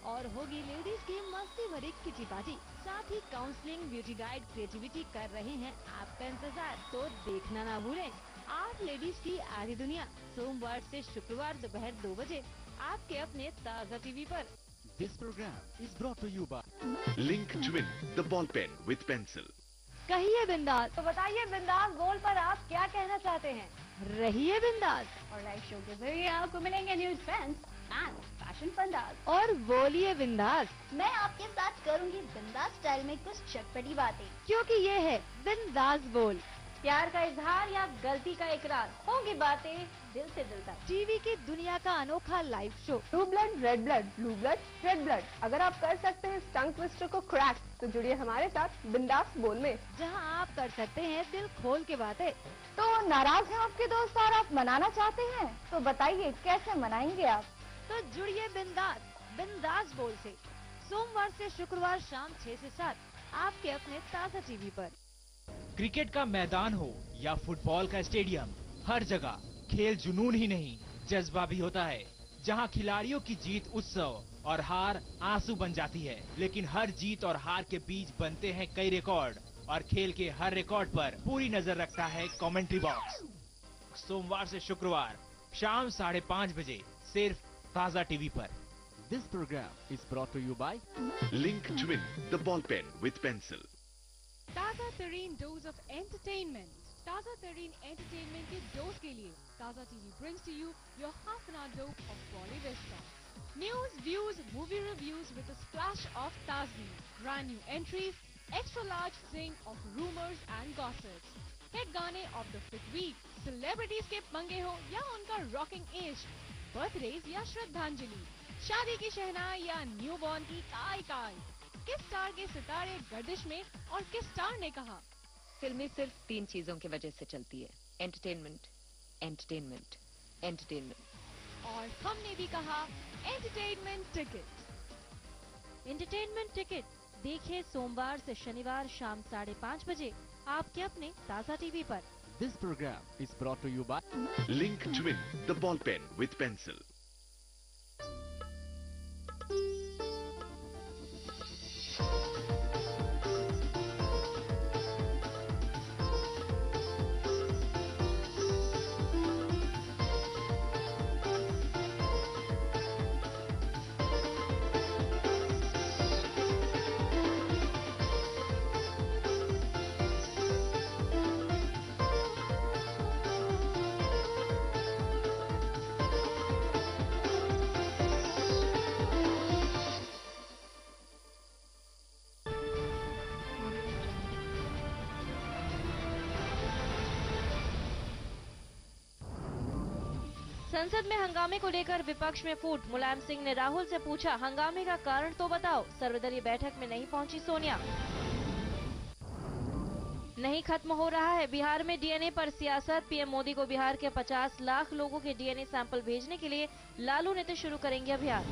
और होगी लेडीज की मस्ती भरी किटी पार्टी। साथ ही काउंसलिंग, ब्यूटी गाइड, क्रिएटिविटी कर रहे हैं आपका इंतजार। तो देखना ना भूलें। आप लेडीज की आधी दुनिया, सोमवार से शुक्रवार दोपहर 2 बजे आपके अपने ताज़ा टीवी पर। This program is brought to you by Link Twin, the ball pen with pencil. कहिए बिंदास। तो बताइए बिंदास बोल पर आप क्या कहना चाहते हैं? रहिए बिंदास और लाइव शो के जरिए आपको मिलेंगे news fans and fashion fundas. और बोलिए बिंदास, मैं आपके साथ करूंगी बिंदास स्टाइल में कुछ चटपटी बातें, क्योंकि ये है बिंदास बोल। प्यार का इजहार या गलती का इकरार, होंगी बातें दिल से दिल तक। टीवी की दुनिया का अनोखा live show. Blue blood, red blood, blue blood, red blood. अगर आप कर सकते हैं टंग ट्विस्टर को क्रैक, तो जुड़िए हमारे साथ बिंदास बोल में, जहां आप कर सकते हैं दिल खोल के बातें। तो नाराज हैं आपके दोस्त और आप मनाना चाहते हैं, तो बताइए कैसे मनाएंगे आप? तो जुड़िए बिंदास बोल से सोमवार से शुक्रवार शाम 6 से 7 आपके अपने ताज़ा टीवी पर। क्रिकेट का मैदान हो या फुटबॉल का स्टेडियम, हर जगह खेल जुनून ही नहीं जज्बा भी होता है, जहां खिलाड़ियों की जीत उत्सव और हार आंसू बन जाती है। लेकिन हर जीत और हार के बीच बनते हैं कई रिकॉर्ड, और खेल के हर रिकॉर्ड पर पूरी नजर रखता है कमेंट्री बॉक्स। सोमवार से शुक्रवार शाम 5:30 बजे सिर्फ ताज़ा टीवी पर। This program is brought to you by Link Twin, the ball pen with pencil. ताज़ा तरीन डोज ऑफ एंटरटेनमेंट। ताज़ा तरीन एंटरटेनमेंट के डोज के लिए ताज़ा TV brings to you your half an hour dose of Bollywood stuff. News, views, movie reviews with a splash of Tazi. Brand new entries, extra large zing of rumors and gossips. Hit गाने of the fit week, celebrities के पंगे हो या उनका rocking इश्क, birthdays या श्रद्धांजलि, शादी की शहनाई या न्यूबॉर्न की काय, किस स्टार के सितारे गर्दिश में और किस स्टार ने कहा फिल्में सिर्फ 3 चीजों की वजह से चलती है, एंटरटेनमेंट, एंटरटेनमेंट, एंटरटेनमेंट। और हमने भी कहा एंटरटेनमेंट टिकट। एंटरटेनमेंट टिकट देखिए सोमवार से शनिवार शाम 5:30 बजे आपके अपने ताज़ा टीवी पर। This program is brought to you by Link Twin, the ball pen with pencil. संसद में हंगामे को लेकर विपक्ष में फूट। मुलायम सिंह ने राहुल से पूछा, हंगामे का कारण तो बताओ। सर्वदलीय बैठक में नहीं पहुंची सोनिया। नहीं खत्म हो रहा है बिहार में डीएनए पर सियासत। पीएम मोदी को बिहार के 50 लाख लोगों के डीएनए सैंपल भेजने के लिए लालू नीतीश शुरू करेंगे अभियान।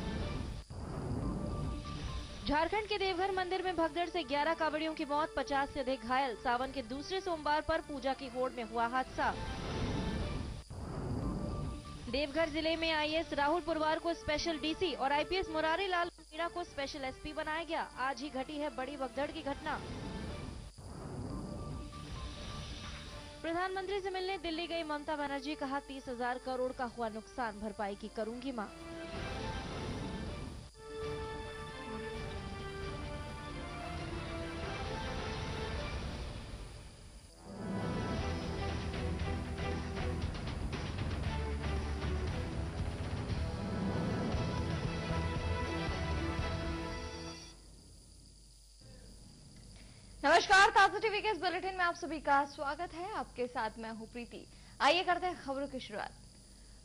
झारखंड के देवघर मंदिर में भगदड़ से 11 कांवड़ियों की मौत, 50 से अधिक घायल। सावन के दूसरे सोमवार पर पूजा की होड़ में हुआ हादसा। देवघर जिले में आईएएस राहुल पुरवार को स्पेशल डीसी और आईपीएस मुरारी लाल मीणा को स्पेशल एसपी बनाया गया। आज ही घटी है बड़ी भगदड़ की घटना। प्रधानमंत्री से मिलने दिल्ली गई ममता बनर्जी, कहा 30,000 करोड़ का हुआ नुकसान, भरपाई की करूंगी मांग। नमस्कार, ताज़ा टीवी के इस बुलेटिन में आप सभी का स्वागत है। आपके साथ मैं हूं प्रीति। आइए करते हैं खबरों की शुरुआत।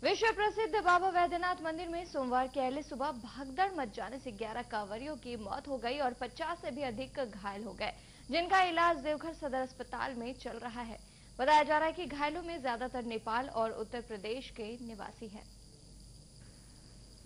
विश्व प्रसिद्ध बाबा वैद्यनाथ मंदिर में सोमवार के अहले सुबह भगदड़ मच जाने से 11 कांवरियों की मौत हो गई और 50 से भी अधिक घायल हो गए, जिनका इलाज देवघर सदर अस्पताल में चल रहा है। बताया जा रहा है कि घायलों में ज्यादातर नेपाल और उत्तर प्रदेश के निवासी हैं।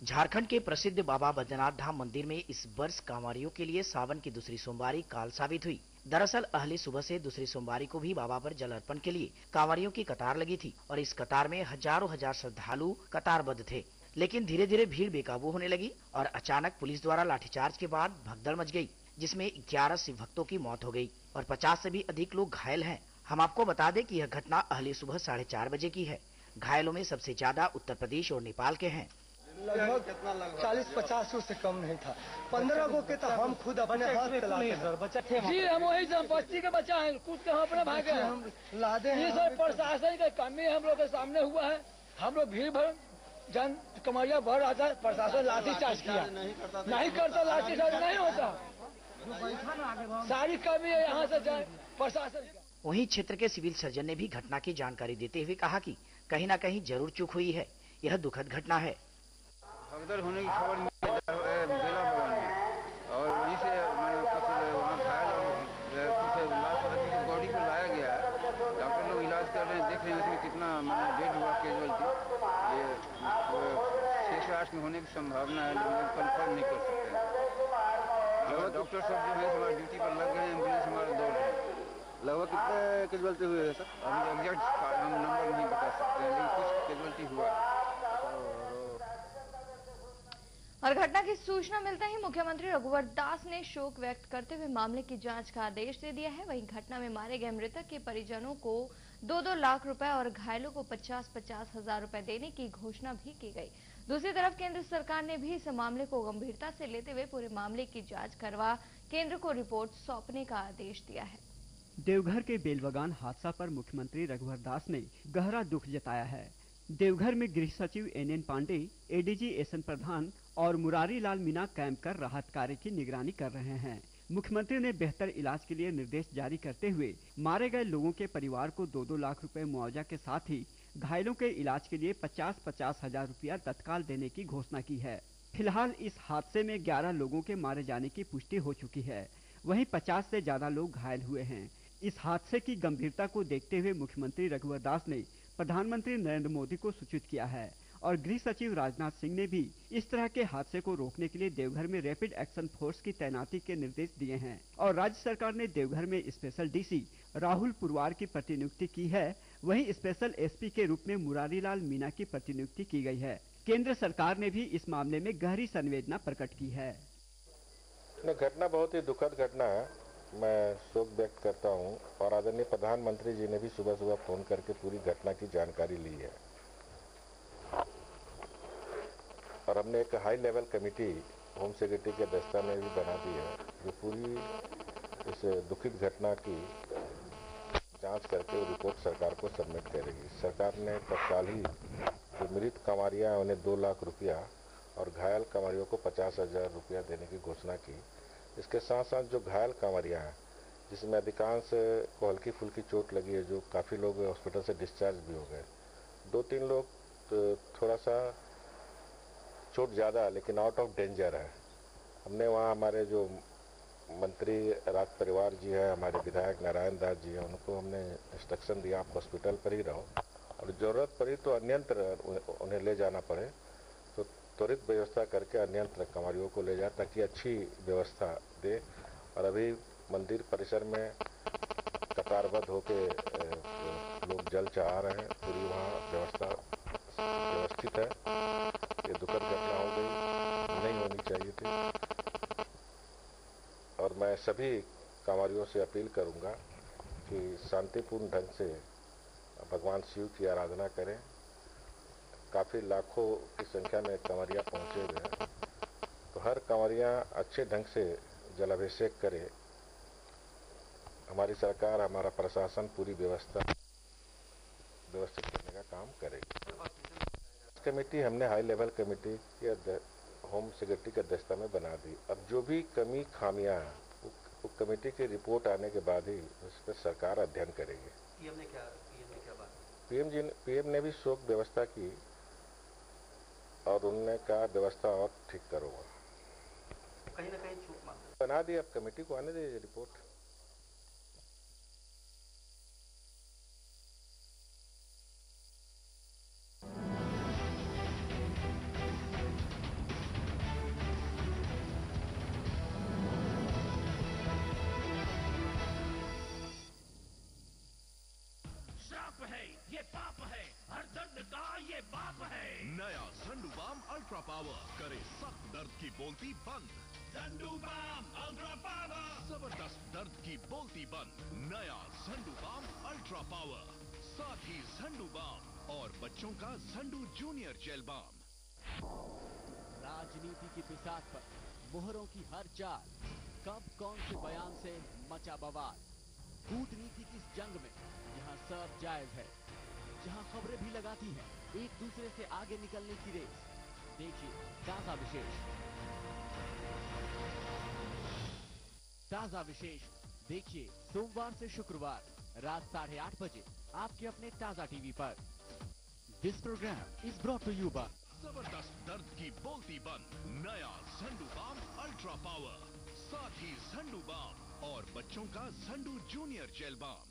झारखंड के प्रसिद्ध बाबा बैद्यनाथ धाम मंदिर में इस वर्ष कांवरियों के लिए सावन की दूसरी सोमवारी काल साबित हुई। दरअसल अहले सुबह से दूसरी सोमवारी को भी बाबा पर जल अर्पण के लिए कांवरियों की कतार लगी थी और इस कतार में हजारों हजार श्रद्धालु कतारबद्ध थे। लेकिन धीरे धीरे भीड़ बेकाबू होने लगी और अचानक पुलिस द्वारा लाठीचार्ज के बाद भगदड़ मच गई, जिसमें 11 शिव भक्तों की मौत हो गई और 50 से भी अधिक लोग घायल हैं। हम आपको बता दें कि यह घटना अहले सुबह 4:30 बजे की है। घायलों में सबसे ज्यादा उत्तर प्रदेश और नेपाल के हैं। लगभग 40-50 से कम नहीं था। 15 गो के तो हम खुद अपने हाथ से लाते थे। जी हम वही बस्ती के बच्चा हैं, कुछ के हम अपने भागे हम लादे हैं। ये सब प्रशासन का कमी हम लोग के सामने हुआ है। हम लोग भीड़ भर जन कमरिया भर रहा था, प्रशासन लाठीचार्ज किया, नहीं करता, लाठीचार्ज नहीं होता। सारी कमी है यहाँ से जाए प्रशासन। वहीं क्षेत्र के सिविल सर्जन ने भी घटना की जानकारी देते हुए कहा कि कहीं न कहीं जरूर चूक हुई है, यह दुखद घटना है। भगदड़ होने की खबर मिली बेला भवन में और वहीं से मैंने कुछ वहाँ घायल और कुछ लाश की बॉडी को लाया गया है। डॉक्टर लोग इलाज कर रहे हैं, देख रहे हैं उसमें कितना डेड हुआ कैजुअल्टी। ये 6 से 8 में होने की संभावना है, लेकिन कन्फर्म नहीं कर सकते हैं। डॉक्टर सब जो है हमारे ड्यूटी पर लग गए हैं, एम्बुलेंस हमारे दौड़ रहे हैं। लगभग कितने कैजुअल्टी हुए हैं सर? अभी एग्जैक्ट हम नंबर नहीं बता सकते हैं, लेकिन कुछ कैजुअल्टी हुआ है। और घटना की सूचना मिलते ही मुख्यमंत्री रघुवर दास ने शोक व्यक्त करते हुए मामले की जांच का आदेश दे दिया है। वहीं घटना में मारे गए मृतक के परिजनों को 2-2 लाख रुपए और घायलों को 50-50 हजार रुपए देने की घोषणा भी की गई। दूसरी तरफ केंद्र सरकार ने भी इस मामले को गंभीरता से लेते हुए पूरे मामले की जांच करवा केंद्र को रिपोर्ट सौंपने का आदेश दिया है। देवघर के बेलबगान हादसा पर मुख्यमंत्री रघुवर दास ने गहरा दुख जताया है। देवघर में गृह सचिव NN पांडे, ADG SN प्रधान और मुरारी लाल मीणा कैंप कर राहत कार्य की निगरानी कर रहे हैं। मुख्यमंत्री ने बेहतर इलाज के लिए निर्देश जारी करते हुए मारे गए लोगों के परिवार को 2-2 लाख रुपए मुआवजा के साथ ही घायलों के इलाज के लिए 50-50 हजार रुपया तत्काल देने की घोषणा की है। फिलहाल इस हादसे में 11 लोगों के मारे जाने की पुष्टि हो चुकी है, वहीं 50 से ज्यादा लोग घायल हुए हैं। इस हादसे की गंभीरता को देखते हुए मुख्यमंत्री रघुवर दास ने प्रधानमंत्री नरेंद्र मोदी को सूचित किया है और गृह सचिव राजनाथ सिंह ने भी इस तरह के हादसे को रोकने के लिए देवघर में रैपिड एक्शन फोर्स की तैनाती के निर्देश दिए हैं और राज्य सरकार ने देवघर में स्पेशल DC राहुल पुरवार की प्रतिनियुक्ति की है। वहीं स्पेशल SP के रूप में मुरारी लाल मीणा की प्रतिनियुक्ति की गई है। केंद्र सरकार ने भी इस मामले में गहरी संवेदना प्रकट की है। घटना बहुत ही दुखद घटना है, मैं शोक व्यक्त करता हूं और आदरणीय प्रधानमंत्री जी ने भी सुबह सुबह फोन करके पूरी घटना की जानकारी ली है और हमने एक high level committee home secretary के दस्ता में भी बना दी है जो पूरी इस दुखित घटना की जांच करके रिपोर्ट सरकार को सबमिट करेगी। सरकार ने तत्काल ही जो मृत कांवरिया है उन्हें 2 लाख रुपया और घायल कांवरियों को 50,000 रुपया देने की घोषणा की। इसके साथ साथ जो घायल कांवरिया हैं जिसमें अधिकांश को हल्की फुल्की चोट लगी है, जो काफ़ी लोग हॉस्पिटल से डिस्चार्ज भी हो गए, 2-3 लोग तो थोड़ा सा चोट ज़्यादा लेकिन आउट ऑफ डेंजर है। हमने वहाँ हमारे जो मंत्री राज परिवार जी है, हमारे विधायक नारायण दास जी हैं, उनको हमने इंस्ट्रक्शन दिया आप हॉस्पिटल पर ही रहो और ज़रूरत पड़ी तो अन्यंत्र उन्हें ले जाना पड़े तो त्वरित व्यवस्था करके अन्यंत्र कांवरियों को ले जाए ताकि अच्छी व्यवस्था दे। और अभी मंदिर परिसर में कतारबद्ध होके लोग जल चढ़ा रहे हैं, पूरी वहाँ व्यवस्था व्यवस्थित है। ये दुखद घटना हो गई, नहीं होनी चाहिए थी और मैं सभी कांवरियों से अपील करूंगा कि शांतिपूर्ण ढंग से भगवान शिव की आराधना करें। काफ़ी लाखों की संख्या में कांवरिया पहुंचे हुए हैं, तो हर कांवरिया अच्छे ढंग से जलाभिषेक करे। हमारी सरकार, हमारा प्रशासन पूरी व्यवस्थित करने का काम करेगी। कमेटी हमने हाई लेवल कमेटी के होम सेक्रेटरी के दस्ता में बना दी। अब जो भी कमी खामियां हैं वो कमेटी की रिपोर्ट आने के बाद ही उस पर सरकार अध्ययन करेगी। पीएम ने क्या बात? पीएम ने भी शोक व्यवस्था की और उन्होंने कहा व्यवस्था और ठीक करो। कहीं ना कहीं चूक बना दी, अब कमेटी को आने दीजिए रिपोर्ट। नया संडू बाम अल्ट्रा पावर करे सख्त दर्द की बोलती बंद। झंडू बाम अल्ट्रा पावर, जबरदस्त दर्द की बोलती बंद। नया झंडू बाम अल्ट्रा पावर, साथ ही झंडू बाम और बच्चों का झंडू जूनियर जेल बाम। राजनीति की बिसात पर मोहरों की हर चाल, कब कौन से बयान से मचा बवाल। कूटनीति की इस जंग में यहाँ सब जायज है, जहाँ खबरें भी लगाती हैं एक दूसरे से आगे निकलने की रेस। देखिए ताजा विशेष। ताजा विशेष देखिए सोमवार से शुक्रवार रात 8:30 बजे आपके अपने ताजा टीवी पर। This program is brought to you by जबरदस्त दर्द की बोलती बंद। नया झंडू बाम अल्ट्रा पावर, साथ ही झंडू बाम और बच्चों का झंडू जूनियर जेल बाम।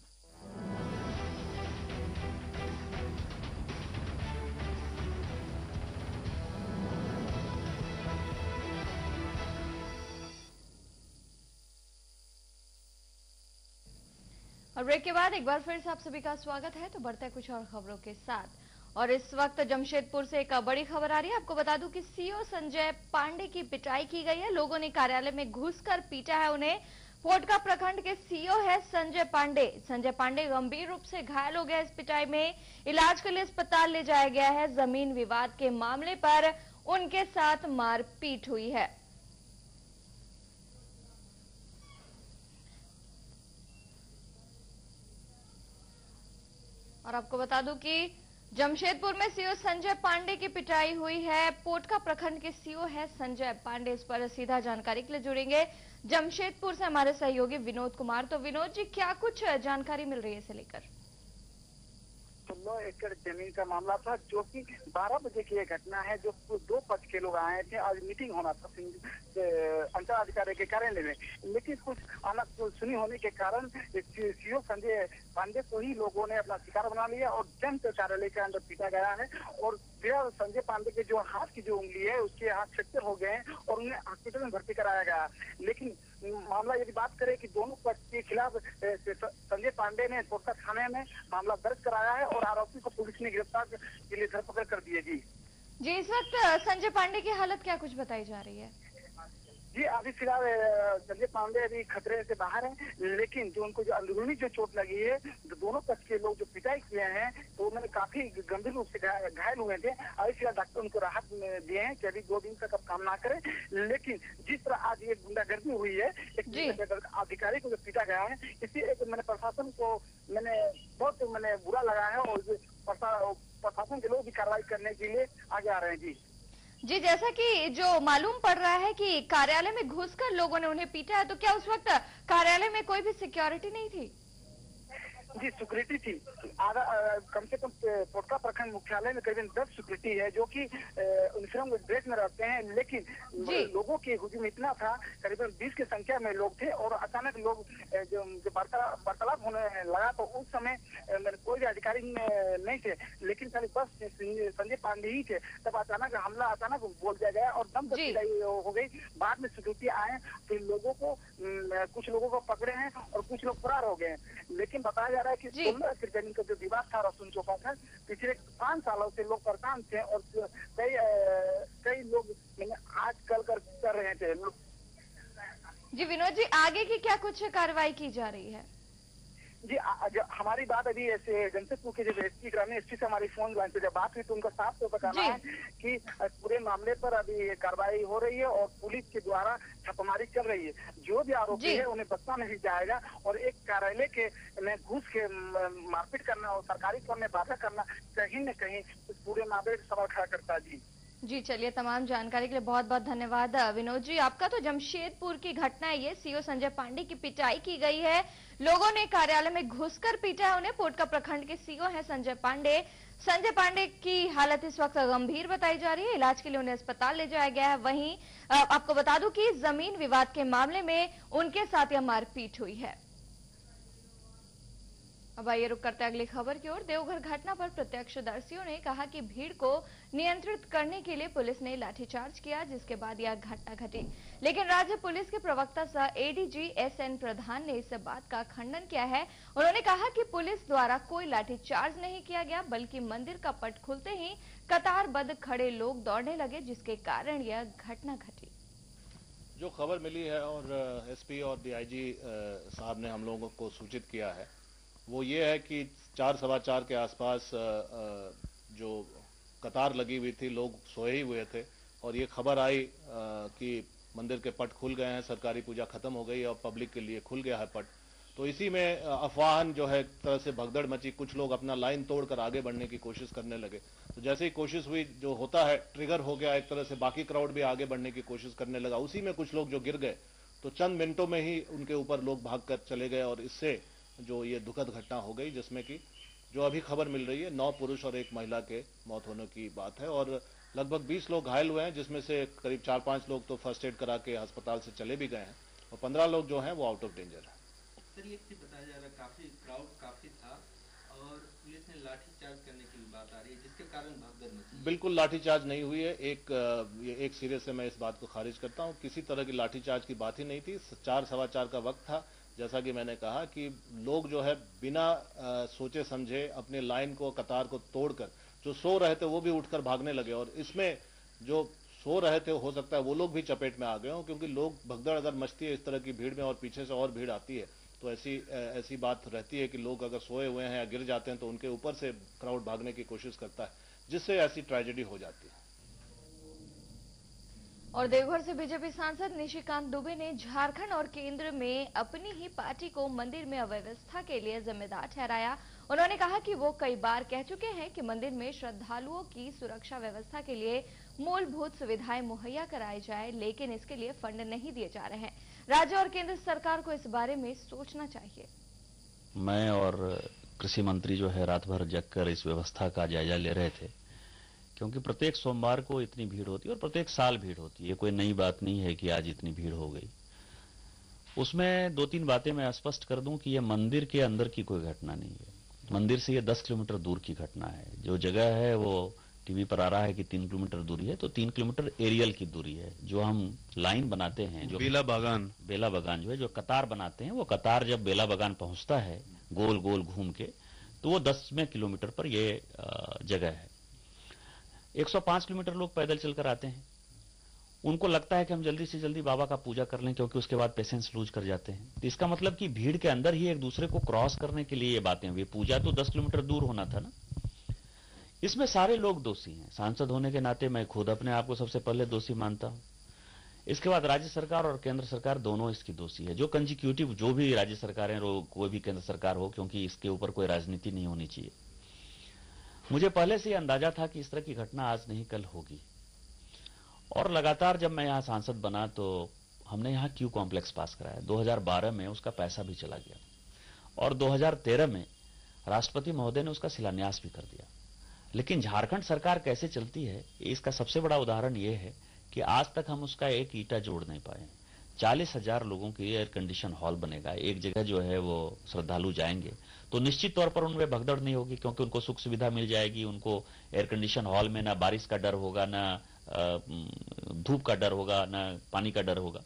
और ब्रेक के बाद एक बार फिर से आप सभी का स्वागत है। तो बढ़ते हैं कुछ और खबरों के साथ। और इस वक्त जमशेदपुर से एक बड़ी खबर आ रही है। आपको बता दूं कि सीओ संजय पांडे की पिटाई की गई है। लोगों ने कार्यालय में घुसकर पीटा है उन्हें। पोटका प्रखंड के सीओ है संजय पांडे। संजय पांडे गंभीर रूप से घायल हो गया इस पिटाई में। इलाज के लिए अस्पताल ले जाया गया है। जमीन विवाद के मामले पर उनके साथ मारपीट हुई है। और आपको बता दूं कि जमशेदपुर में सीओ संजय पांडे की पिटाई हुई है। पोटका प्रखंड के सीओ है संजय पांडे। इस पर सीधा जानकारी के लिए जुड़ेंगे जमशेदपुर से हमारे सहयोगी विनोद कुमार। तो विनोद जी, क्या कुछ जानकारी मिल रही है इसे लेकर? 16 एकड़ जमीन का मामला था, जो कि 12 बजे की यह घटना है। जो 2 पक्ष के लोग आए थे, आज मीटिंग होना था अंचल अधिकारी के कार्यालय में, लेकिन कुछ सुनी होने के कारण सीओ संजय पांडे को ही लोगों ने अपना शिकार बना लिया और जंत कार्यालय के अंदर पीटा गया है। और फिर संजय पांडे के जो हाथ की जो उंगली है उसके हाथ फ्रैक्चर हो गए हैं और उन्हें हॉस्पिटल में भर्ती कराया गया। लेकिन मामला यदि बात करें कि दोनों पक्ष के खिलाफ संजय पांडे ने पोटका थाने में मामला दर्ज कराया है और आरोपी को पुलिस ने गिरफ्तार के लिए धरपकड़ कर दी है। जी इस वक्त संजय पांडे की हालत क्या कुछ बताई जा रही है? जी अभी फिलहाल संजय पांडे अभी खतरे से बाहर हैं, लेकिन जो उनको जो अंदरूनी जो चोट लगी है, जो दोनों पक्ष के लोग जो पिटाई किए हैं तो उन्होंने काफी गंभीर रूप से घायल हुए थे। अभी फिलहाल डॉक्टर उनको राहत दिए हैं कि अभी 2 दिन तक अब काम ना करें। लेकिन जिस तरह आज ये गुंडागर्दी हुई है, एक अधिकारी को जो पीटा गया है, इसी एक मैंने प्रशासन को बहुत बुरा लगा है और प्रशासन के लोग भी कार्रवाई करने के लिए आगे आ रहे हैं। जी जैसा कि जो मालूम पड़ रहा है कि कार्यालय में घुसकर लोगों ने उन्हें पीटा है, तो क्या उस वक्त कार्यालय में कोई भी सिक्योरिटी नहीं थी? जी सिक्योरिटी थी। कम से कम पोटका प्रखंड मुख्यालय में करीबन 10 सिक्योरिटी है, जो कि यूनिफॉर्म ड्रेस में रहते हैं। लेकिन लोगों की हुजूम इतना था, करीबन 20 की संख्या में लोग थे और अचानक लोग जो वार्तालाप होने लगा तो उस समय कोई भी अधिकारी नहीं थे, लेकिन खाली बस संजय पांडे ही थे। तब अचानक हमला अचानक बोल दिया गया और दम पिटाई हो गई। बाद में सिक्योरिटी आए, फिर कुछ लोगों को पकड़े हैं और कुछ लोग फरार हो गए। लेकिन बताया जा रहा है कि 16 एकड़ जमीन का जो विवाद था रसून चौका था, पिछले 5 सालों से लोग परेशान थे और कई लोग आज कल कर रहे थे। जी विनोद जी, आगे की क्या कुछ कार्रवाई की जा रही है? जी हमारी बात अभी ऐसे जमशेदपुर के जब एसपी ग्रामीण एसपी से हमारी फोन लाइन पे जब बात हुई तो उनका साफ तौर पर कहना है कि पूरे मामले पर अभी कार्रवाई हो रही है और पुलिस के द्वारा छापेमारी चल रही है। जो भी आरोपी है उन्हें बख्शा नहीं जाएगा और एक कार्यालय के में घुस के मारपीट करना और सरकारी काम में बाधा करना कहीं न कहीं पूरे मामले का सवाल खड़ा करता है। जी चलिए, तमाम जानकारी के लिए बहुत बहुत धन्यवाद विनोद जी आपका। तो जमशेदपुर की घटना है ये, सीओ संजय पांडे की पिटाई की गई है। लोगों ने कार्यालय में घुसकर पीटा है उन्हें। पोटका प्रखंड के सीओ हैं संजय पांडे। संजय पांडे की हालत इस वक्त गंभीर बताई जा रही है। इलाज के लिए उन्हें अस्पताल ले जाया गया है। वहीं आपको बता दूं कि जमीन विवाद के मामले में उनके साथ यह मारपीट हुई है। अब आइए रुक करते हैं अगली खबर की ओर। देवघर घटना पर प्रत्यक्षदर्शियों ने कहा कि भीड़ को नियंत्रित करने के लिए पुलिस ने लाठीचार्ज किया, जिसके बाद यह घटना घटी। लेकिन राज्य पुलिस के प्रवक्ता सह एडीजी एसएन प्रधान ने इस बात का खंडन किया है। उन्होंने कहा कि पुलिस द्वारा कोई लाठीचार्ज नहीं किया गया, बल्कि मंदिर का पट खुलते ही कतारबद्ध खड़े लोग दौड़ने लगे, जिसके कारण यह घटना घटी। जो खबर मिली है और एसपी और डीआईजी साहब ने हम लोगों को सूचित किया है वो ये है कि 4:15 के आसपास जो कतार लगी हुई थी, लोग सोए ही हुए थे और ये खबर आई कि मंदिर के पट खुल गए हैं, सरकारी पूजा खत्म हो गई और पब्लिक के लिए खुल गया है पट। तो इसी में अफवाहन जो है एक तरह से भगदड़ मची, कुछ लोग अपना लाइन तोड़कर आगे बढ़ने की कोशिश करने लगे। तो जैसे ही कोशिश हुई, जो होता है ट्रिगर हो गया एक तरह से, बाकी क्राउड भी आगे बढ़ने की कोशिश करने लगा। उसी में कुछ लोग जो गिर गए तो चंद मिनटों में ही उनके ऊपर लोग भागकर चले गए और इससे जो ये दुखद घटना हो गई, जिसमें कि जो अभी खबर मिल रही है 9 पुरुष और 1 महिला के मौत होने की बात है और लगभग 20 लोग घायल हुए हैं, जिसमें से करीब 4-5 लोग तो फर्स्ट एड करा के अस्पताल से चले भी गए हैं और 15 लोग जो हैं वो आउट ऑफ डेंजर है। सर, ये बताया जा रहा है काफी क्राउड काफी था और पुलिस ने लाठीचार्ज करने की भी बात आ रही है, जिसके कारण भगदड़ मची। बिल्कुल लाठीचार्ज नहीं हुई है। एक सिरे से मैं इस बात को खारिज करता हूं। किसी तरह की लाठीचार्ज की बात ही नहीं थी। 4:15 का वक्त था। जैसा कि मैंने कहा कि लोग जो है बिना सोचे समझे अपने लाइन को, कतार को तोड़कर जो सो रहे थे वो भी उठकर भागने लगे और इसमें जो सो रहे थे हो सकता है वो लोग भी चपेट में आ गए हों, क्योंकि लोग भगदड़ अगर मचती है इस तरह की भीड़ में और पीछे से और भीड़ आती है तो ऐसी बात रहती है कि लोग अगर सोए हुए हैं या गिर जाते हैं तो उनके ऊपर से क्राउड भागने की कोशिश करता है, जिससे ऐसी ट्रेजेडी हो जाती है। और देवघर से बीजेपी सांसद निशिकांत दुबे ने झारखंड और केंद्र में अपनी ही पार्टी को मंदिर में अव्यवस्था के लिए जिम्मेदार ठहराया। उन्होंने कहा कि वो कई बार कह चुके हैं कि मंदिर में श्रद्धालुओं की सुरक्षा व्यवस्था के लिए मूलभूत सुविधाएं मुहैया कराई जाए, लेकिन इसके लिए फंड नहीं दिए जा रहे हैं। राज्य और केंद्र सरकार को इस बारे में सोचना चाहिए। मैं और कृषि मंत्री जो है रात भर जगकर इस व्यवस्था का जायजा ले रहे थे, क्योंकि प्रत्येक सोमवार को इतनी भीड़ होती है और प्रत्येक साल भीड़ होती है। कोई नई बात नहीं है कि आज इतनी भीड़ हो गई। उसमें 2-3 बातें मैं स्पष्ट कर दूं कि यह मंदिर के अंदर की कोई घटना नहीं है। मंदिर से ये 10 किलोमीटर दूर की घटना है। जो जगह है वो टीवी पर आ रहा है कि 3 किलोमीटर दूरी है, तो 3 किलोमीटर एरियल की दूरी है। जो हम लाइन बनाते हैं, जो बेला बागान जो है, जो कतार बनाते हैं, वो कतार जब बेला बागान पहुंचता है गोल गोल घूम के, तो वो 10वें किलोमीटर पर ये जगह है। 105 किलोमीटर लोग पैदल चलकर आते हैं। उनको लगता है कि हम जल्दी से जल्दी बाबा का पूजा कर लें, क्योंकि उसके बाद पेशेंस लूज कर जाते हैं। तो इसका मतलब कि भीड़ के अंदर ही एक दूसरे को क्रॉस करने के लिए ये बातें हुई। पूजा तो 10 किलोमीटर दूर होना था ना। इसमें सारे लोग दोषी हैं। सांसद होने के नाते मैं खुद अपने आप को सबसे पहले दोषी मानता हूं। इसके बाद राज्य सरकार और केंद्र सरकार दोनों इसकी दोषी है। जो कंजिक्यूटिव, जो भी राज्य सरकारें कोई भी केंद्र सरकार हो, क्योंकि इसके ऊपर कोई राजनीति नहीं होनी चाहिए। मुझे पहले से अंदाजा था कि इस तरह की घटना आज नहीं कल होगी, और लगातार जब मैं यहां सांसद बना तो हमने यहां क्यू कॉम्प्लेक्स पास कराया। 2012 में उसका पैसा भी चला गया और 2013 में राष्ट्रपति महोदय ने उसका शिलान्यास भी कर दिया। लेकिन झारखंड सरकार कैसे चलती है, इसका सबसे बड़ा उदाहरण यह है कि आज तक हम उसका एक ईंटा जोड़ नहीं पाए। 40,000 लोगों के एयर कंडीशन हॉल बनेगा। एक जगह जो है वो श्रद्धालु जाएंगे तो निश्चित तौर पर उनमें भगदड़ नहीं होगी, क्योंकि उनको सुख सुविधा मिल जाएगी। उनको एयर कंडीशन हॉल में ना बारिश का डर होगा, ना धूप का डर होगा, ना पानी का डर होगा।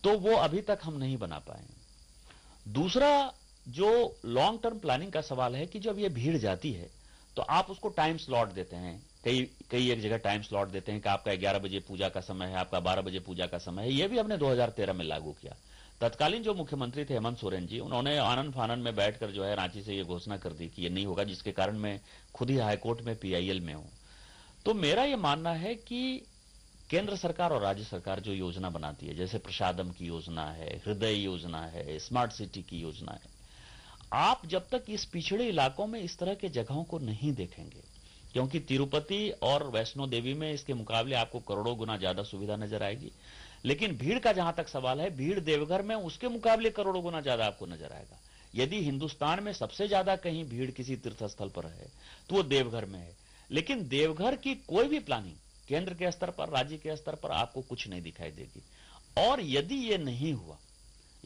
तो वो अभी तक हम नहीं बना पाए। दूसरा जो लॉन्ग टर्म प्लानिंग का सवाल है कि जब ये भीड़ जाती है तो आप उसको टाइम स्लॉट देते हैं। कई एक जगह टाइम स्लॉट देते हैं कि आपका 11 बजे पूजा का समय है, आपका 12 बजे पूजा का समय है। यह भी हमने 2013 में लागू किया। तत्कालीन जो मुख्यमंत्री थे हेमंत सोरेन जी, उन्होंने आनंद फानन में बैठकर जो है रांची से ये घोषणा कर दी कि ये नहीं होगा, जिसके कारण मैं खुद ही हाईकोर्ट में PIL में हूं। तो मेरा ये मानना है कि केंद्र सरकार और राज्य सरकार जो योजना बनाती है, जैसे प्रसादम की योजना है, हृदय योजना है, स्मार्ट सिटी की योजना है, आप जब तक इस पिछड़े इलाकों में इस तरह के जगहों को नहीं देखेंगे, क्योंकि तिरुपति और वैष्णो देवी में इसके मुकाबले आपको करोड़ों गुना ज्यादा सुविधा नजर आएगी। लेकिन भीड़ का जहां तक सवाल है, भीड़ देवघर में उसके मुकाबले करोड़ों गुना ज्यादा आपको नजर आएगा। यदि हिंदुस्तान में सबसे ज्यादा कहीं भीड़ किसी तीर्थ स्थल पर है तो वो देवघर में है। लेकिन देवघर की कोई भी प्लानिंग केंद्र के स्तर पर, राज्य के स्तर पर आपको कुछ नहीं दिखाई देगी। और यदि ये नहीं हुआ,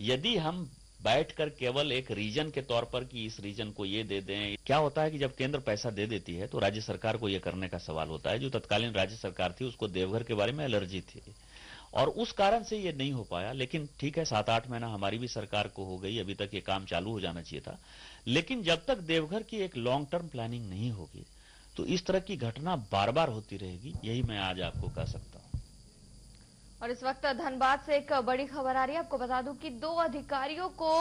यदि हम बैठकर केवल एक रीजन के तौर पर कि इस रीजन को ये दे दें। क्या होता है कि जब केंद्र पैसा दे देती है तो राज्य सरकार को ये करने का सवाल होता है। जो तत्कालीन राज्य सरकार थी उसको देवघर के बारे में एलर्जी थी और उस कारण से ये नहीं हो पाया। लेकिन ठीक है, 7-8 महीना हमारी भी सरकार को हो गई, अभी तक ये काम चालू हो जाना चाहिए था। लेकिन जब तक देवघर की एक लॉन्ग टर्म प्लानिंग नहीं होगी तो इस तरह की घटना बार बार होती रहेगी, यही मैं आज आपको कह सकता हूं। और इस वक्त धनबाद से एक बड़ी खबर आ रही है। आपको बता दूं कि 2 अधिकारियों को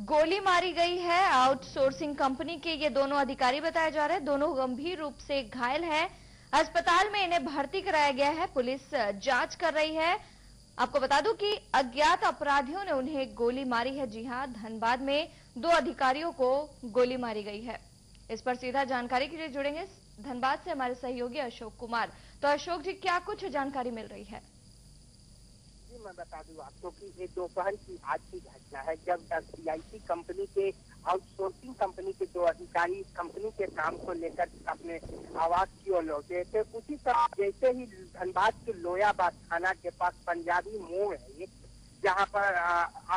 गोली मारी गई है। आउटसोर्सिंग कंपनी के ये दोनों अधिकारी बताए जा रहे हैं। दोनों गंभीर रूप से घायल हैं। अस्पताल में इन्हें भर्ती कराया गया है। पुलिस जांच कर रही है। आपको बता दूं कि अज्ञात अपराधियों ने उन्हें गोली मारी है। जी हां, धनबाद में 2 अधिकारियों को गोली मारी गई है। इस पर सीधा जानकारी के लिए जुड़ेंगे धनबाद से हमारे सहयोगी अशोक कुमार। तो अशोक जी, क्या कुछ जानकारी मिल रही है? जी, मैं बता दूं आपको कि ये दोपहर की आज की घटना है, जब CIC कंपनी के आउटसोर्सिंग कंपनी के 2 अधिकारी कंपनी के काम को लेकर अपने आवास की ओर लौटे थे। उसी समय जैसे ही धनबाद के लोयाबाद थाना के पास पंजाबी मोड़ है, जहाँ पर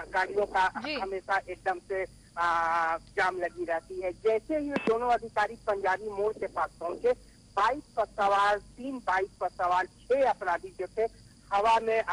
गाड़ियों का हमेशा एकदम से जाम लगी रहती है। जैसे ही दोनों अधिकारी पंजाबी मोड़ के पास पहुंचे, 3 बाइक पर सवार 6 अपराधी जो थे हवा में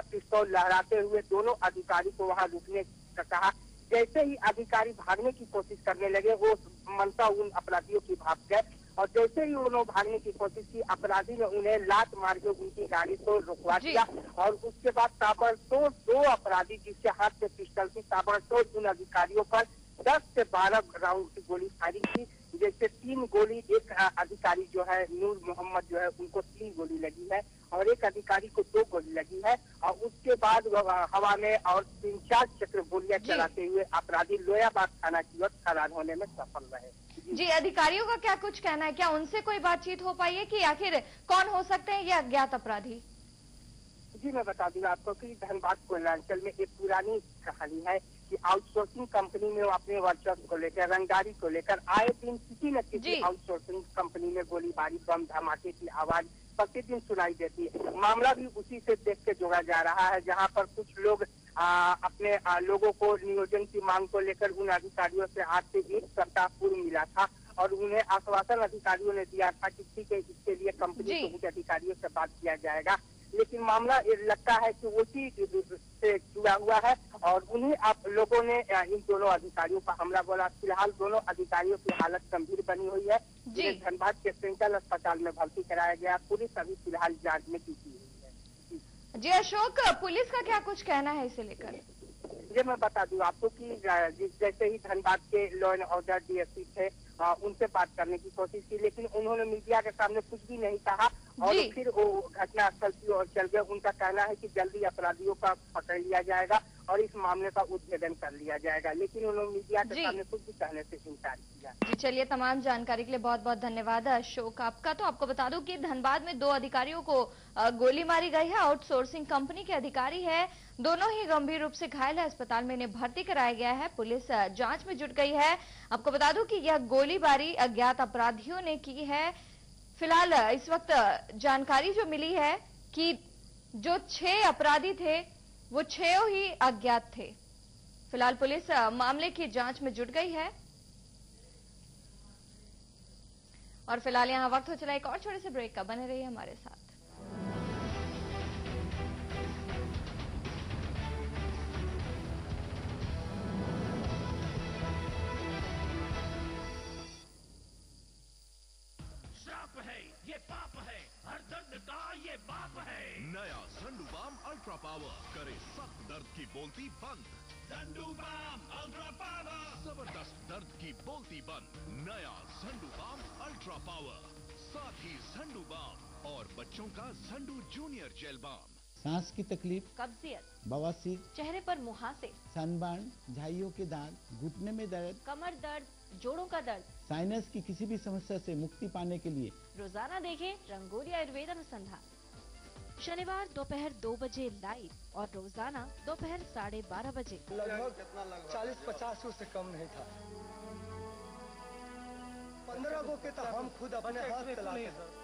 पिस्तौल लहराते हुए दोनों अधिकारी को वहां रुकने का कहा। जैसे ही अधिकारी भागने की कोशिश करने लगे, वो मनसा उन अपराधियों की भाग गए और जैसे ही उन्होंने भागने की कोशिश की, अपराधी ने उन्हें लात मार के उनकी गाड़ी को रुकवा दिया और उसके बाद ताबड़तोड़ 2 अपराधी जिसके हाथ में पिस्टल थी, ताबड़तोड़ उन अधिकारियों पर 10 से 12 राउंड की गोली फायरिंग की। जैसे 3 गोली, एक अधिकारी जो है नूर मोहम्मद जो है उनको 3 गोली लगी है और एक अधिकारी को 2 गोली लगी है और उसके बाद हवा में और 3-4 चक्र गोलियां चलाते हुए अपराधी लोयाबाद थाना की ओर फरार होने में सफल रहे। जी, अधिकारियों का क्या कुछ कहना है? क्या उनसे कोई बातचीत हो पाई है कि आखिर कौन हो सकते हैं ये अज्ञात अपराधी? जी, मैं बता दूंगा आपको कि धनबाद कोयलांचल में एक पुरानी कहानी है कि आउटसोर्सिंग कंपनी में वो अपने वर्चस्व को लेकर, रंगदारी को लेकर आए दिन किसी न किसी आउटसोर्सिंग कंपनी में गोलीबारी, बम धमाके की आवाज प्रतिदिन सुनाई देती है। मामला भी उसी से देख के जोड़ा जा रहा है, जहां पर कुछ लोग अपने लोगों को नियोजन की मांग को लेकर उन अधिकारियों से आज से 1 सप्ताह पूर्व मिला था और उन्हें आश्वासन अधिकारियों ने दिया था कि ठीक है, इसके लिए कंपनी के अधिकारियों से बात किया जाएगा। लेकिन मामला लगता है कि उसी से जुड़ा हुआ है और उन्हीं आप लोगों ने इन दोनों अधिकारियों पर हमला बोला। फिलहाल दोनों अधिकारियों की हालत गंभीर बनी हुई है। जिन्हें धनबाद के सेंट्रल अस्पताल में भर्ती कराया गया। पुलिस अभी फिलहाल जांच में जुटी हुई है। जी अशोक, पुलिस का क्या कुछ कहना है इसे लेकर? ये मैं बता दूं आपको कि जैसे ही धनबाद के लॉ एंड ऑर्डर DSP थे, उनसे बात करने की कोशिश की, लेकिन उन्होंने मीडिया के सामने कुछ भी नहीं कहा और फिर वो घटना स्थल की ओर चल गए। उनका कहना है कि जल्दी अपराधियों का पकड़ लिया जाएगा और इस मामले का उद्भेदन कर लिया जाएगा, लेकिन उन्होंने मीडिया के सामने कुछ भी कहने से इनकार किया। जी चलिए, तमाम जानकारी के लिए बहुत बहुत धन्यवाद अशोक आपका। तो आपको बता दूं कि धनबाद में 2 अधिकारियों को गोली मारी गई है। आउटसोर्सिंग कंपनी के अधिकारी है, दोनों ही गंभीर रूप से घायल है। अस्पताल में इन्हें भर्ती कराया गया है। पुलिस जांच में जुट गई है। आपको बता दूं कि यह गोलीबारी अज्ञात अपराधियों ने की है। फिलहाल इस वक्त जानकारी जो मिली है कि जो 6 अपराधी थे वो 6 ही अज्ञात थे। फिलहाल पुलिस मामले की जांच में जुट गई है और फिलहाल यहाँ वक्त हो चला एक और छोटे से ब्रेक का। बने रहिए हमारे साथ। ये पाप है, हर दर्द का ये बाप है। नया झंडूबाम अल्ट्रा पावर करे सख्त दर्द की बोलती बंद। झंडूबाम अल्ट्रा पावर, जबरदस्त दर्द की बोलती बंद। नया झंडूबाम अल्ट्रा पावर, साथ ही झंडूबाम और बच्चों का झंडू जूनियर जेल बाम। सांस की तकलीफ, कब्जियत, बवासीर, चेहरे पर मुहासे, सनबर्न, झाइयों के दाग, घुटने में दर्द, कमर दर्द, जोड़ों का दर्द, साइनस की किसी भी समस्या से मुक्ति पाने के लिए रोजाना देखें रंगोली आयुर्वेद अनुसंधान। शनिवार दोपहर 2 बजे लाइव और रोजाना दोपहर 12:30 बजे। लगभग 40-50 से कम नहीं था। 15 गो के तो हम खुद अपने हाथ चलाते।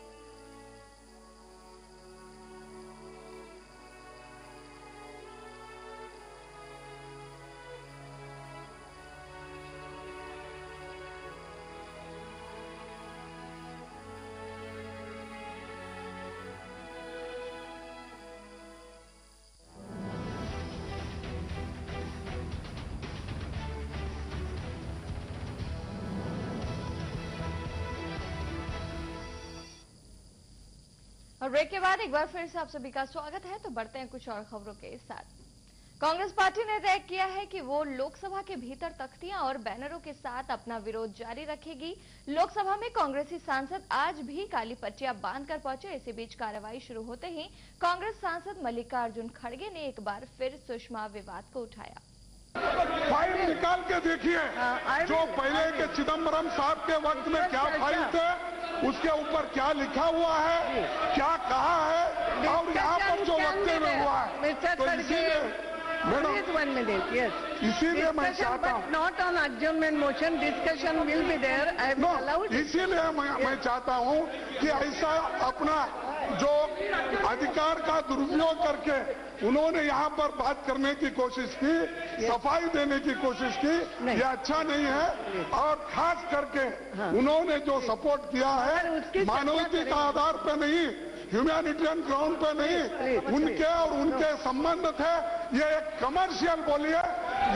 और ब्रेक के बाद एक बार फिर से आप सभी का स्वागत है। तो बढ़ते हैं कुछ और खबरों के साथ। कांग्रेस पार्टी ने तय किया है कि वो लोकसभा के भीतर तख्तियां और बैनरों के साथ अपना विरोध जारी रखेगी। लोकसभा में कांग्रेसी सांसद आज भी काली पट्टियां बांधकर पहुंचे। इसी बीच कार्रवाई शुरू होते ही कांग्रेस सांसद मल्लिकार्जुन खड़गे ने एक बार फिर सुषमा विवाद को उठाया। फाइल निकाल के देखिए, जो पहले के चिदम्बरम साहब के वक्त में क्या फाइल थे, उसके ऊपर क्या लिखा हुआ है, क्या कहा है, और यहाँ पर जो वक्तव्य हुआ है, तो इसीलिए मैं चाहता हूँ, not on adjournment motion, discussion will be there. इसीलिए मैं चाहता हूँ कि ऐसा अपना जो अधिकार का दुरुपयोग करके उन्होंने यहाँ पर बात करने की कोशिश की, सफाई देने की कोशिश की, ये अच्छा नहीं है। और खास करके उन्होंने जो सपोर्ट किया है मानवीयता के आधार पर नहीं, ह्यूमैनिटेरियन ग्राउंड पे नहीं, उनके और उनके संबंध थे, ये एक कमर्शियल बोलिए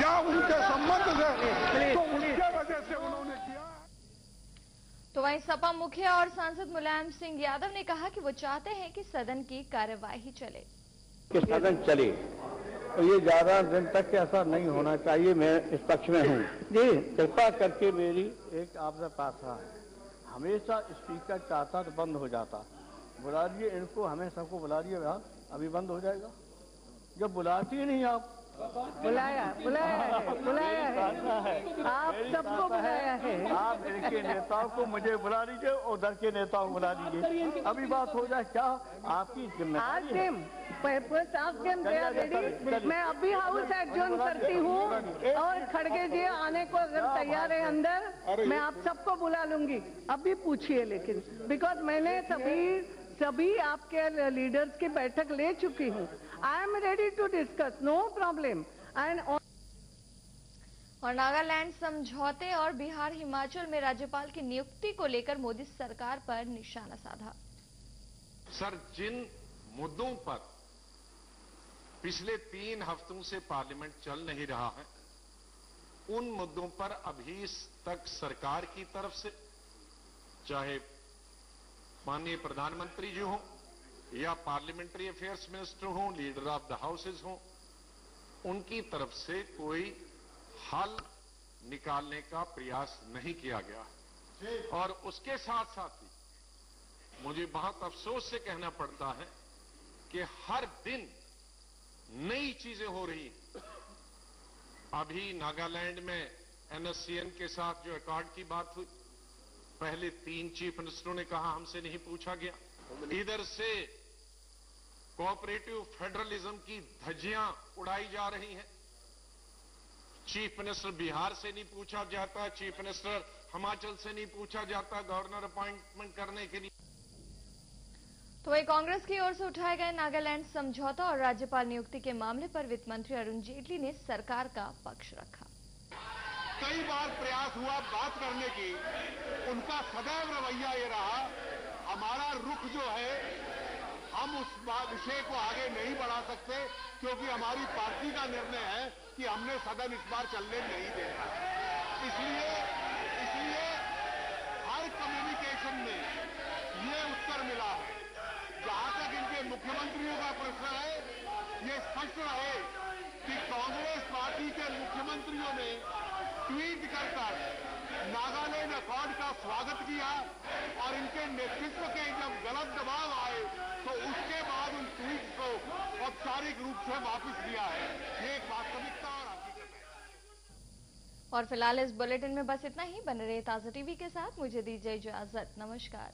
या उनके संबंध थे, तो उसके वजह से उन्होंने किया। तो वहीं सपा मुखिया और सांसद मुलायम सिंह यादव ने कहा कि वो चाहते हैं कि सदन की कार्यवाही चले, कि सदन चले, और ये ज्यादा दिन तक ऐसा नहीं होना चाहिए। मैं इस पक्ष में हूँ जी। कृपा करके मेरी एक आपसे प्रार्थना है, हमेशा स्पीकर चाहता तो बंद हो जाता, बुला लिए इनको, हमें सबको बुला लिए, अभी बंद हो जाएगा। जब बुलाती ही नहीं आप, बुलाया है, आप सबको बुलाया है। आप इनके नेताओं को मुझे बुला लीजिए, उधर के नेताओं को बुला लीजिए, अभी बात हो जाए। क्या आपकी जिम्मेदारी है? मैं अभी हाउस एडजर्न करती हूँ, और खड़गे जी आने को अगर तैयार है अंदर, मैं आप सबको बुला लूंगी। अभी पूछिए, लेकिन बिकॉज मैंने सभी आपके लीडर्स की बैठक ले चुकी हूँ। I am ready to discuss, no problem. और नागालैंड समझौते और बिहार हिमाचल में राज्यपाल की नियुक्ति को लेकर मोदी सरकार पर निशाना साधा। सर, जिन मुद्दों पर पिछले 3 हफ्तों से पार्लियामेंट चल नहीं रहा है, उन मुद्दों पर अभी तक सरकार की तरफ से, चाहे माननीय प्रधानमंत्री जी हों या पार्लियामेंट्री अफेयर्स मिनिस्टर हों, लीडर ऑफ द हाउसेज हों, उनकी तरफ से कोई हल निकालने का प्रयास नहीं किया गया। और उसके साथ साथ ही मुझे बहुत अफसोस से कहना पड़ता है कि हर दिन नई चीजें हो रही हैं। अभी नागालैंड में एनएससीएन के साथ जो अकॉर्ड की बात हुई, पहले 3 चीफ मिनिस्टरों ने कहा हमसे नहीं पूछा गया। इधर से कोऑपरेटिव फेडरलिज्म की धज्जियां उड़ाई जा रही हैं। चीफ मिनिस्टर बिहार से नहीं पूछा जाता, चीफ मिनिस्टर हिमाचल से नहीं पूछा जाता गवर्नर अपॉइंटमेंट करने के लिए। तो वही कांग्रेस की ओर से उठाए गए नागालैंड समझौता और राज्यपाल नियुक्ति के मामले पर वित्त मंत्री अरुण जेटली ने सरकार का पक्ष रखा। कई बार प्रयास हुआ बात करने की, उनका सदैव रवैया ये रहा, हमारा रुख जो है, हम उस विषय को आगे नहीं बढ़ा सकते क्योंकि हमारी पार्टी का निर्णय है कि हमने सदन इस बार चलने नहीं देना। इसलिए हर कम्युनिकेशन में ये उत्तर मिला है। जहां तक इनके मुख्यमंत्रियों का प्रश्न है, ये स्पष्ट रहे कि कांग्रेस पार्टी के मुख्यमंत्रियों ने ट्वीट कर नागालैंड अकॉर्ड का स्वागत किया और इनके नेतृत्व के जब गलत दबाव आए तो उसके बाद उन ट्वीट को औपचारिक रूप से वापस लिया है। ये एक वास्तविकता और हकीकत है। और फिलहाल इस बुलेटिन में बस इतना ही। बने रहे ताज़ा टीवी के साथ, मुझे दीजिए इजाजत। नमस्कार।